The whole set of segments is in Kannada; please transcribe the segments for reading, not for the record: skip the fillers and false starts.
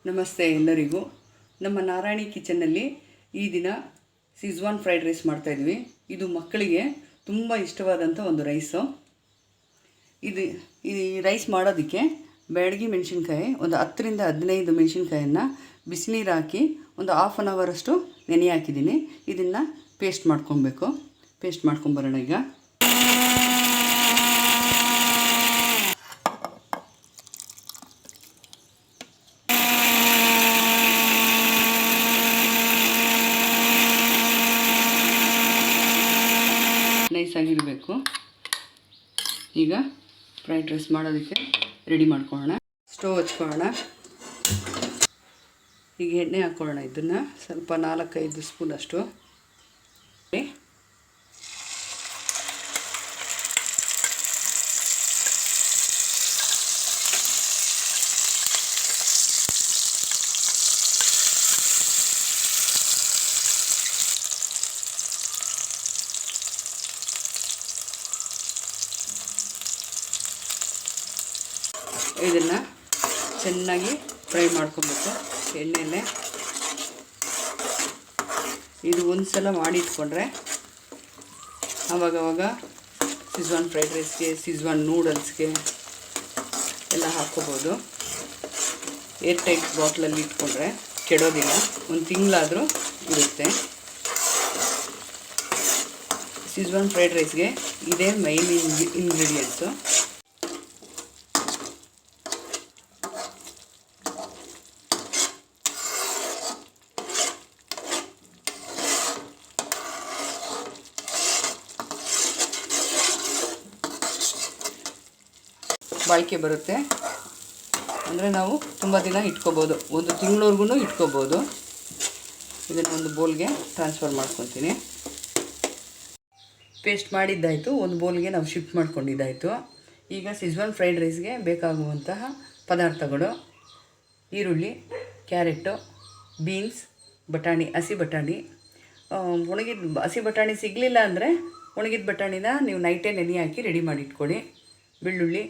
ನಮಸ್ತೆ ಎಲ್ಲರಿಗೂ. ನಮ್ಮ ನಾರಾಯಣಿ ಕಿಚನ್ನಲ್ಲಿ ಈ ದಿನ ಸಿಜ್ವಾನ್ ಫ್ರೈಡ್ ರೈಸ್ ಮಾಡ್ತಾಯಿದ್ವಿ. ಇದು ಮಕ್ಕಳಿಗೆ ತುಂಬ ಇಷ್ಟವಾದಂಥ ಒಂದು ರೈಸು. ಈ ರೈಸ್ ಮಾಡೋದಕ್ಕೆ ಬ್ಯಾಡಗಿ ಮೆಣಸಿನ್ಕಾಯಿ ಒಂದು 10 ರಿಂದ 15 ಮೆಣಸಿನ್ಕಾಯನ್ನು ಬಿಸಿನೀರು ಹಾಕಿ ಒಂದು ಹಾಫ್ ಆನ್ ಅವರಷ್ಟು ನೆನೆ ಹಾಕಿದ್ದೀನಿ. ಇದನ್ನು ಪೇಸ್ಟ್ ಮಾಡ್ಕೊಂಬರೋಣ. ಈಗ ನೈಸಾಗಿರಬೇಕು. ಈಗ ಫ್ರೈಡ್ ರೈಸ್ ಮಾಡೋದಕ್ಕೆ ರೆಡಿ ಮಾಡ್ಕೊಳ್ಳೋಣ. ಸ್ಟವ್ ಹಚ್ಕೊಳ್ಳೋಣ. ಈಗ ಎಣ್ಣೆ ಹಾಕ್ಕೊಳ್ಳೋಣ. ಇದನ್ನು ಸ್ವಲ್ಪ 4-5 ಸ್ಪೂನ್ ಅಷ್ಟು ಇದನ್ನು ಚೆನ್ನಾಗಿ ಫ್ರೈ ಮಾಡ್ಕೊಬೇಕು ಎಣ್ಣೆಯಲ್ಲೇ. ಇದು ಒಂದು ಸಲ ಮಾಡಿ ಇಟ್ಕೊಂಡ್ರೆ ಆವಾಗವಾಗ ಸಿಜ್ವಾನ್ ಫ್ರೈಡ್ ರೈಸ್ಗೆ, ಸಿಜ್ವಾನ್ ನೂಡಲ್ಸ್ಗೆ ಎಲ್ಲ ಹಾಕ್ಕೋಬೋದು. ಏರ್ ಟೈಟ್ ಬಾಟ್ಲಲ್ಲಿ ಇಟ್ಕೊಂಡ್ರೆ ಕೆಡೋದಿಲ್ಲ, 1 ತಿಂಗಳಾದರೂ ಇರುತ್ತೆ. ಸಿಜ್ವಾನ್ ಫ್ರೈಡ್ ರೈಸ್ಗೆ ಇದೇ ಮೈನ್ ಇಂಗ್ರೀಡಿಯೆಂಟ್ಸು. ಬಾಳಿಕೆ ಬರುತ್ತೆ ಅಂದರೆ ನಾವು ತುಂಬ ದಿನ ಇಟ್ಕೋಬೋದು, 1 ತಿಂಗಳವರೆಗೂ ಇಟ್ಕೋಬೋದು. ಇದನ್ನು ಒಂದು ಬೌಲ್ಗೆ ಟ್ರಾನ್ಸ್ಫರ್ ಮಾಡ್ಕೊತೀನಿ. ಪೇಸ್ಟ್ ಮಾಡಿದ್ದಾಯಿತು, ಒಂದು ಬೌಲ್ಗೆ ನಾವು ಶಿಫ್ಟ್ ಮಾಡ್ಕೊಂಡಿದ್ದಾಯಿತು. ಈಗ ಸಿಜ್ವಾನ್ ಫ್ರೈಡ್ ರೈಸ್ಗೆ ಬೇಕಾಗುವಂತಹ ಪದಾರ್ಥಗಳು: ಈರುಳ್ಳಿ, ಕ್ಯಾರೆಟು, ಬೀನ್ಸ್, ಬಟಾಣಿ, ಹಸಿ ಬಟಾಣಿ. ಹಸಿ ಬಟಾಣಿ ಸಿಗಲಿಲ್ಲ ಅಂದರೆ ಒಣಗಿದ ಬಟಾಣಿನ ನೀವು ನೈಟೇ ನೆನೆ ಹಾಕಿ ರೆಡಿ ಮಾಡಿ ಇಟ್ಕೊಳ್ಳಿ. ಬೆಳ್ಳುಳ್ಳಿ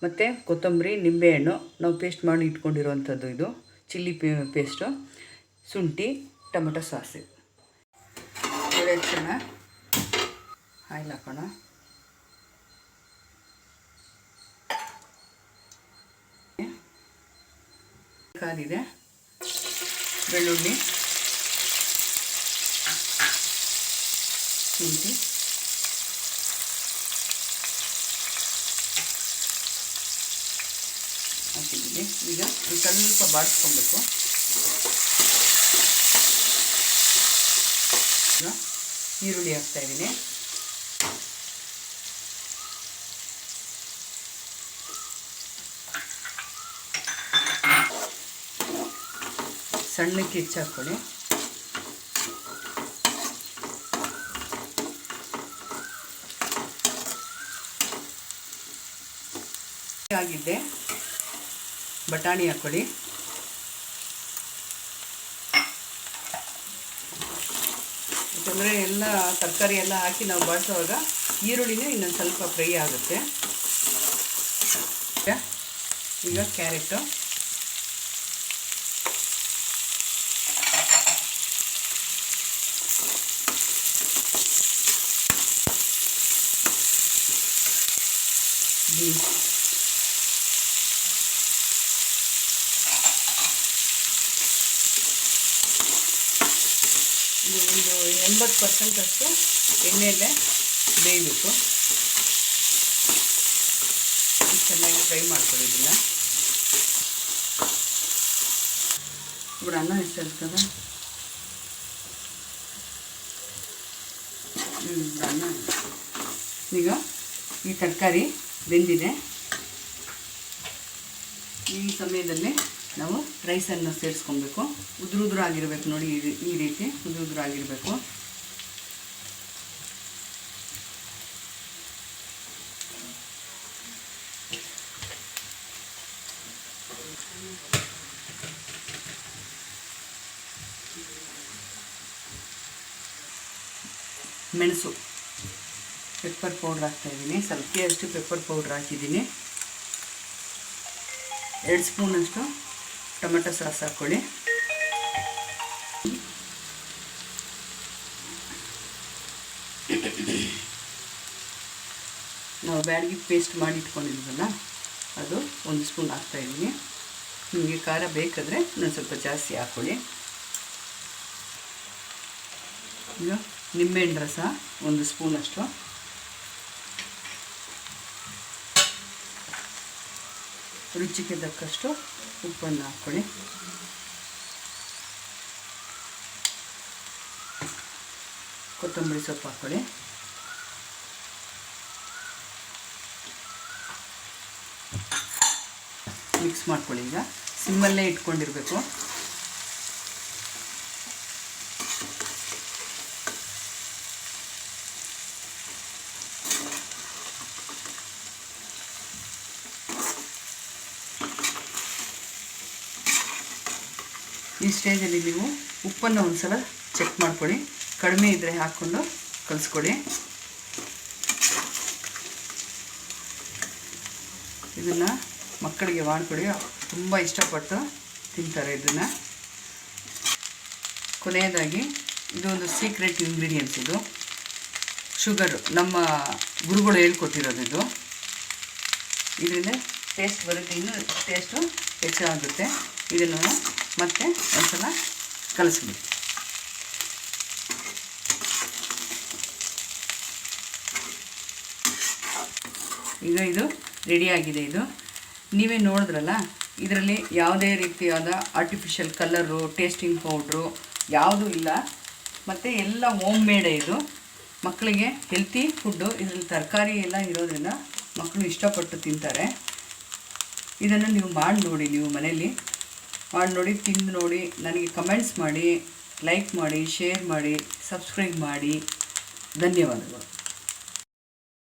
ಮತ್ತು ಕೊತ್ತಂಬರಿ, ನಿಂಬೆಹಣ್ಣು ನಾವು ಪೇಸ್ಟ್ ಮಾಡಿ ಇಟ್ಕೊಂಡಿರೋವಂಥದ್ದು. ಇದು ಚಿಲ್ಲಿ ಪೇಸ್ಟು, ಶುಂಠಿ, ಟೊಮೆಟೊ ಸಾಸು. ಹಚ್ಚೋಣ. ಆಯಿಲ್ ಹಾಕೋಣ. ಕಾದಿದೆ. ಬೆಳ್ಳುಳ್ಳಿ, ಶುಂಠಿ, ಹಾಕಿದ್ದೀನಿ. ಈಗ ಸ್ವಲ್ಪ ಬಾಡಿಸ್ಕೊಬೇಕು. ಈಗ ಈರುಳ್ಳಿ ಹಾಕ್ತಾಯಿದ್ದೀನಿ. ಸಣ್ಣಕ್ಕೆ ಹೆಚ್ಚಾಕ್ಕೊಳ್ಳಿ. ಆಗಿದ್ದೆ ಬಟಾಣಿ ಹಾಕ್ಕೊಳ್ಳಿ. ಯಾಕಂದರೆ ಎಲ್ಲ ತರಕಾರಿ ಎಲ್ಲ ಹಾಕಿ ನಾವು ಬಾಡಿಸುವಾಗ ಈರುಳ್ಳಿನೇ ಇನ್ನೊಂದು ಸ್ವಲ್ಪ ಫ್ರೈ ಆಗುತ್ತೆ. ಈಗ ಕ್ಯಾರೆಟು, ಬೀನ್ಸ್, ಒಂದು 80% ಅಷ್ಟು ಎಣ್ಣೆಯಲ್ಲೇ ಬೇಯಬೇಕು. ಚೆನ್ನಾಗಿ ಫ್ರೈ ಮಾಡ್ಕೊಳ್ಳೋದಿಲ್ಲ. ಇವಾಗ ಅನ್ನ ಹೆಚ್ಚಾಗ್ತದ. ಅನ್ನ ಈಗ ಈ ತರಕಾರಿ ಬೆಂದಿದೆ. ಈ ಸಮಯದಲ್ಲಿ ನಾವು ರೈಸನ್ನು ಸೇರಿಸ್ಕೊಬೇಕು. ಉದುರಾಗಿರ್ಬೇಕು ನೋಡಿ, ಈ ರೀತಿ ಉದುರಾಗಿರಬೇಕು. ಮೆಣಸು, ಪೆಪ್ಪರ್ ಪೌಡ್ರ್ ಹಾಕ್ತಾಯಿದ್ದೀನಿ. ಸ್ವಲ್ಪಷ್ಟು ಪೆಪ್ಪರ್ ಪೌಡ್ರ್ ಹಾಕಿದ್ದೀನಿ. 2 ಸ್ಪೂನಷ್ಟು ಟೊಮೆಟೊ ಸಾಸ್ ಹಾಕ್ಕೊಳ್ಳಿ. ನಾವು ಬ್ಯಾಡಗಿ ಪೇಸ್ಟ್ ಮಾಡಿ ಇಟ್ಕೊಂಡಿದ್ವಲ್ಲ ಅದು 1 ಸ್ಪೂನ್ ಹಾಕ್ತಾಯಿದ್ದೀನಿ. ನಿಮಗೆ ಖಾರ ಬೇಕಾದರೆ ಇನ್ನೊಂದು ಸ್ವಲ್ಪ ಜಾಸ್ತಿ ಹಾಕ್ಕೊಳ್ಳಿ. ಈಗ ನಿಂಬೆಹಣ್ಣು ರಸ 1 ಸ್ಪೂನಷ್ಟು, ರುಚಿಗೆ ತಕ್ಕಷ್ಟು ಉಪ್ಪನ್ನು ಹಾಕ್ಕೊಳ್ಳಿ. ಕೊತ್ತಂಬರಿ ಸೊಪ್ಪು ಹಾಕ್ಕೊಳ್ಳಿ. ಮಿಕ್ಸ್ ಮಾಡ್ಕೊಳ್ಳಿ. ಈಗ ಸಿಮ್ಮಲ್ಲೇ ಇಟ್ಕೊಂಡಿರಬೇಕು. ಈ ಸ್ಟೇಜಲ್ಲಿ ನೀವು ಉಪ್ಪನ್ನು ಒಂದು ಸಲ ಚೆಕ್ ಮಾಡ್ಕೊಳ್ಳಿ. ಕಡಿಮೆ ಇದ್ದರೆ ಹಾಕ್ಕೊಂಡು ಕಲಿಸ್ಕೊಳ್ಳಿ. ಇದನ್ನು ಮಕ್ಕಳಿಗೆ ಮಾಡಿಕೊಡಿ, ತುಂಬ ಇಷ್ಟಪಟ್ಟು ತಿಂತಾರೆ ಇದನ್ನು. ಕೊನೆಯದಾಗಿ ಇದೊಂದು ಸೀಕ್ರೆಟ್ ಇಂಗ್ರೀಡಿಯೆಂಟ್ಸ್, ಇದು ಶುಗರು, ನಮ್ಮ ಗುರುಗಳು ಹೇಳ್ಕೊಟ್ಟಿರೋದು ಇದು. ಇದರಿಂದ ಟೇಸ್ಟ್ ಬರುತ್ತೆ, ಇನ್ನೂ ಟೇಸ್ಟು ಹೆಚ್ಚಾಗುತ್ತೆ. ಇದನ್ನು ಮತ್ತೆ ಒಂದ್ಸಲ ಕಲಿಸ್ಬಿಡಿ. ಈಗ ಇದು ರೆಡಿಯಾಗಿದೆ. ಇದು ನೀವೇ ನೋಡಿದ್ರಲ್ಲ, ಇದರಲ್ಲಿ ಯಾವುದೇ ರೀತಿಯಾದ ಆರ್ಟಿಫಿಷಿಯಲ್ ಕಲರು, ಟೇಸ್ಟಿಂಗ್ ಪೌಡ್ರು ಯಾವುದೂ ಇಲ್ಲ. ಮತ್ತು ಎಲ್ಲ ಹೋಮ್ ಮೇಡೇ. ಇದು ಮಕ್ಕಳಿಗೆ ಹೆಲ್ತಿ ಫುಡ್ಡು. ಇದರಲ್ಲಿ ತರಕಾರಿ ಎಲ್ಲ ಇರೋದ್ರಿಂದ ಮಕ್ಕಳು ಇಷ್ಟಪಟ್ಟು ತಿಂತಾರೆ. ಇದನ್ನು ನೀವು ಮಾಡಿ ನೋಡಿ, ನೀವು ಮನೇಲಿ ಮಾಡಿ ನೋಡಿ, ತಿಂದು ನೋಡಿ, ನನಗೆ ಕಮೆಂಟ್ಸ್ ಮಾಡಿ, ಲೈಕ್ ಮಾಡಿ, ಶೇರ್ ಮಾಡಿ, ಸಬ್ಸ್ಕ್ರೈಬ್ ಮಾಡಿ. ಧನ್ಯವಾದಗಳು.